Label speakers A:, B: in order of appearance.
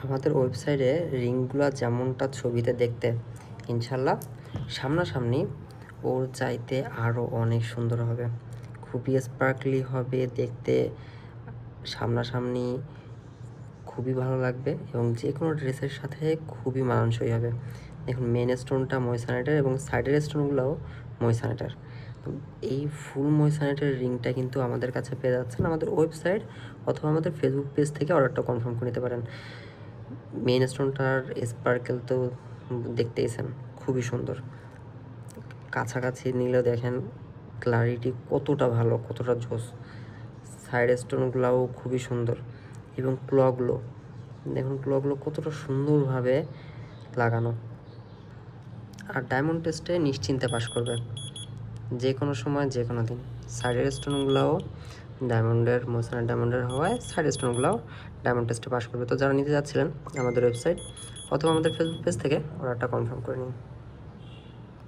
A: আমাদের ওয়েবসাইটে রিংগুলো যেমনটা ছবিতে দেখতে, ইনশাল্লাহ সামনাসামনি ওর চাইতে আরও অনেক সুন্দর হবে, খুবই স্পার্কলি হবে দেখতে, সামনাসামনি খুবই ভালো লাগবে এবং যে কোনো ড্রেসের সাথে খুবই মানানসই হবে। দেখুন মেন স্টোনটা ময়সানেটার এবং সাইডের স্টোনগুলোও ময়সানেটার। তো এই ফুল ময়সানেটার রিংটা কিন্তু আমাদের কাছে পেয়ে যাচ্ছেন আমাদের ওয়েবসাইট অথবা আমাদের ফেসবুক পেজ থেকে অর্ডারটা কনফার্ম করে নিতে পারেন। মেন স্টোনটার স্পার্কেল তো দেখতেইছেন, খুবই সুন্দর। কাছাকাছি নিলেও দেখেন ক্লারিটি কতটা ভালো, কতটা জোস। সাইড স্টোনগুলোও খুবই সুন্দর এবং ক্লগুলো দেখুন, ক্লগুলো কতটা সুন্দরভাবে লাগানো। আর ডায়মন্ড টেস্টে নিশ্চিন্তে পাস করবে যে কোনো সময়, যে কোনো দিন। সাইডের স্টোনগুলোও ডায়মন্ডের, মোসানা ডায়মন্ডের হওয়ায় সাইড স্টোনগুলোও ডায়মন্ড টেস্টে পাস করবে। তো যারা নিতে যাচ্ছিলেন আমাদের ওয়েবসাইট অথবা আমাদের ফেসবুক পেজ থেকে অর্ডারটা কনফার্ম করে নিন।